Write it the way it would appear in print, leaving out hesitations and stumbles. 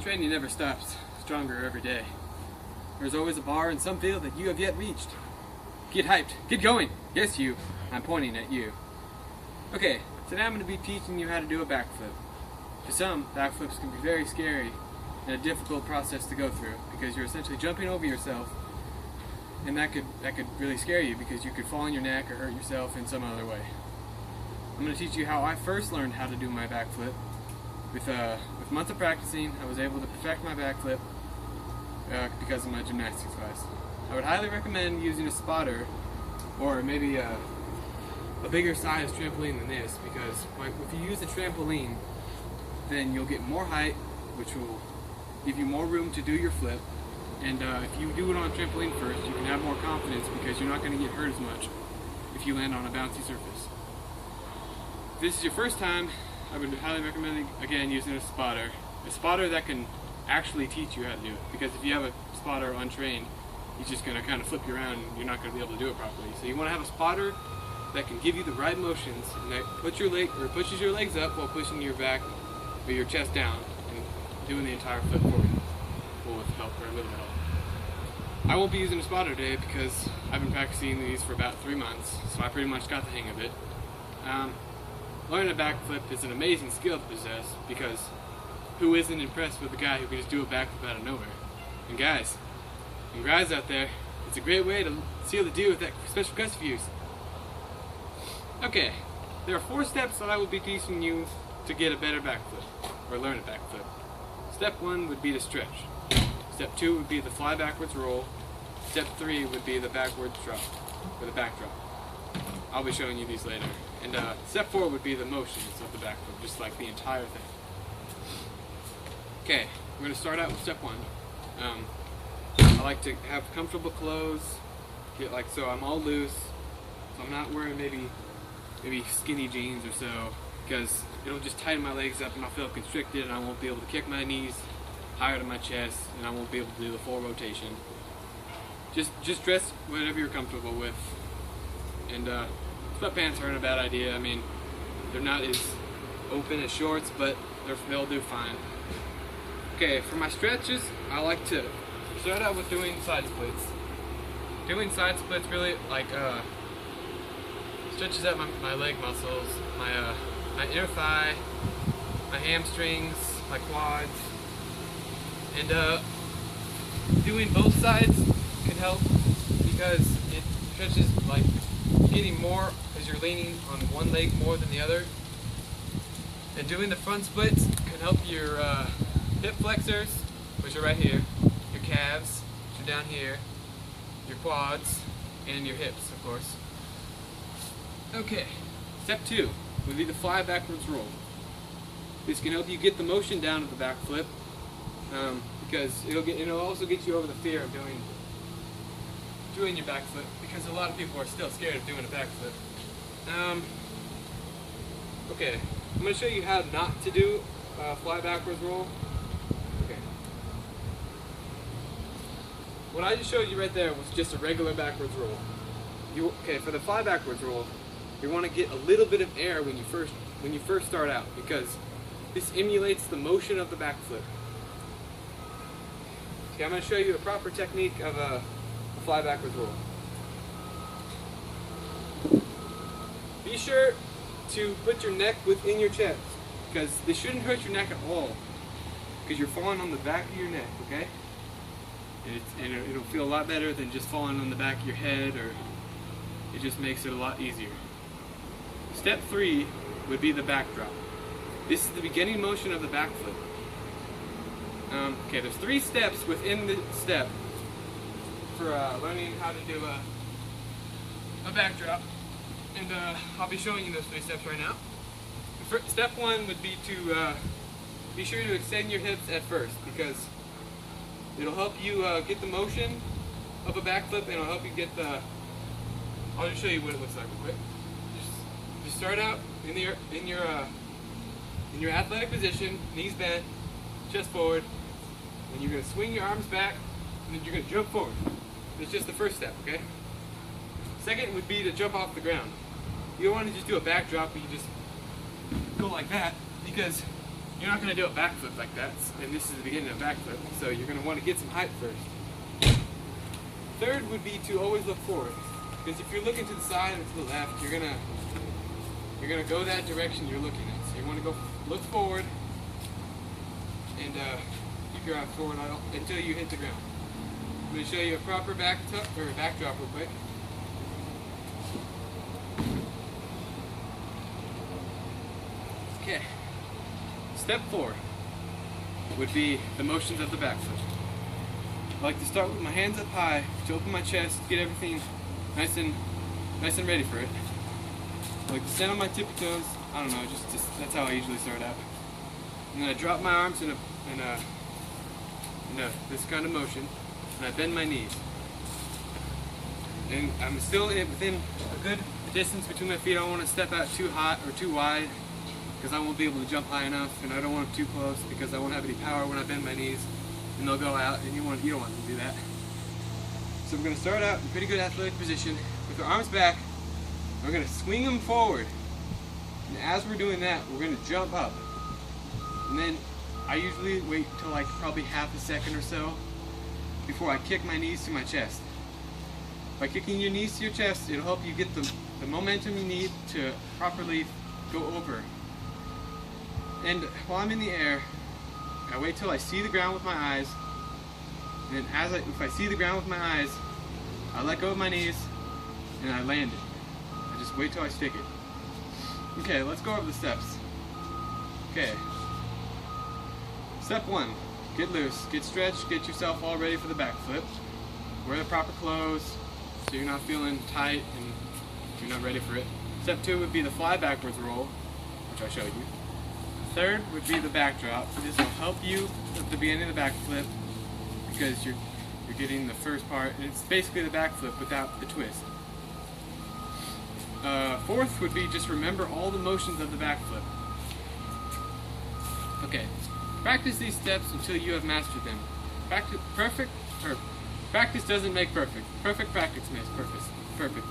Training never stops, stronger every day. There's always a bar in some field that you have yet reached. Get hyped, get going! Yes, you. I'm pointing at you. Okay, today I'm going to be teaching you how to do a backflip. To some, backflips can be very scary and a difficult process to go through because you're essentially jumping over yourself, and that could really scare you because you could fall on your neck or hurt yourself in some other way. I'm going to teach you how I first learned how to do my backflip. With months of practicing, I was able to perfect my backflip because of my gymnastics class. I would highly recommend using a spotter or maybe a bigger size trampoline than this, because if you use a trampoline, then you'll get more height, which will give you more room to do your flip. And if you do it on a trampoline first, you can have more confidence because you're not going to get hurt as much if you land on a bouncy surface. If this is your first time, I would highly recommend, again, using a spotter that can actually teach you how to do it. Because if you have a spotter untrained, he's just going to kind of flip you around and you're not going to be able to do it properly. So you want to have a spotter that can give you the right motions and that pushes your legs up while pushing your back or your chest down and doing the entire flip for you. With help or a little help. I won't be using a spotter today because I've been practicing these for about 3 months, so I pretty much got the hang of it. Learning a backflip is an amazing skill to possess because who isn't impressed with a guy who can just do a backflip out of nowhere? And guys out there, it's a great way to seal the deal with that special guest of yours. Okay, there are 4 steps that I will be teaching you to get a better backflip, or learn a backflip. Step 1 would be to stretch. Step 2 would be the fly backwards roll. Step 3 would be the backwards drop, or the back drop. I'll be showing you these later. And step 4 would be the motions of the backflip, just like the entire thing. Okay, we're going to start out with step 1. I like to have comfortable clothes, so I'm all loose, so I'm not wearing maybe skinny jeans or so, because it'll just tighten my legs up and I'll feel constricted and I won't be able to kick my knees higher to my chest and I won't be able to do the full rotation. Just dress whatever you're comfortable with. And sweatpants aren't a bad idea. I mean, they're not as open as shorts, but they'll do fine. Okay, for my stretches, I like to start out with doing side splits. Doing side splits really stretches out my leg muscles, my inner thigh, my hamstrings, my quads, and doing both sides can help because it stretches getting more because you're leaning on one leg more than the other. And doing the front splits can help your hip flexors, which are right here, your calves, which are down here, your quads, and your hips, of course. Okay, step 2 would be the fly backwards roll. This can help you get the motion down of the backflip because it'll also get you over the fear of doing your backflip, because a lot of people are still scared of doing a backflip. Okay, I'm going to show you how not to do a fly backwards roll. Okay. What I just showed you right there was just a regular backwards roll. For the fly backwards roll, you want to get a little bit of air when you first start out, because this emulates the motion of the backflip. Okay, I'm going to show you the proper technique of a fly backwards roll. Be sure to put your neck within your chest, because this shouldn't hurt your neck at all, because you're falling on the back of your neck, okay? And it'll feel a lot better than just falling on the back of your head, or it just makes it a lot easier. Step 3 would be the back drop. This is the beginning motion of the backflip. Okay, there's 3 steps within the step for learning how to do a backdrop, and I'll be showing you those 3 steps right now. Step 1 would be to be sure to extend your hips at first, because it'll help you get the motion of a backflip, and it'll help you get the. I'll just show you what it looks like real quick. Just start out in your athletic position, knees bent, chest forward, and you're going to swing your arms back, and then you're going to jump forward. It's just the first step, okay? Second would be to jump off the ground. You don't want to just do a backdrop, but you just go like that, because you're not going to do a backflip like that, and this is the beginning of a backflip, so you're going to want to get some height first. Third would be to always look forward, because if you're looking to the side or to the left, you're gonna go that direction you're looking at. So you want to go look forward and keep your eyes forward until you hit the ground. I'm going to show you a proper backdrop real quick. Okay. Step 4 would be the motions of the backflip. I like to start with my hands up high to open my chest, get everything nice and ready for it. I like to stand on my tippy toes. I don't know, just that's how I usually start out. And then I drop my arms in this kind of motion, and I bend my knees. And I'm still within a good distance between my feet. I don't want to step out too hot or too wide, because I won't be able to jump high enough, and I don't want it too close because I won't have any power when I bend my knees, and they'll go out, and you don't want them to do that. So we're going to start out in a pretty good athletic position with our arms back. We're going to swing them forward, and as we're doing that, we're going to jump up. And then I usually wait till like probably half a second or so before I kick my knees to my chest. By kicking your knees to your chest, it'll help you get the momentum you need to properly go over. And while I'm in the air, I wait till I see the ground with my eyes, and if I see the ground with my eyes, I let go of my knees and I land it. I just wait till I stick it. Okay, let's go over the steps. Okay. Step 1, get loose, get stretched, get yourself all ready for the backflip. Wear the proper clothes so you're not feeling tight and you're not ready for it. Step 2 would be the fly backwards roll, which I showed you. Third would be the backdrop. This will help you at the beginning of the backflip because you're getting the first part, and it's basically the backflip without the twist. Fourth would be just remember all the motions of the backflip. Okay, practice these steps until you have mastered them. Practice doesn't make perfect. Perfect practice makes perfect.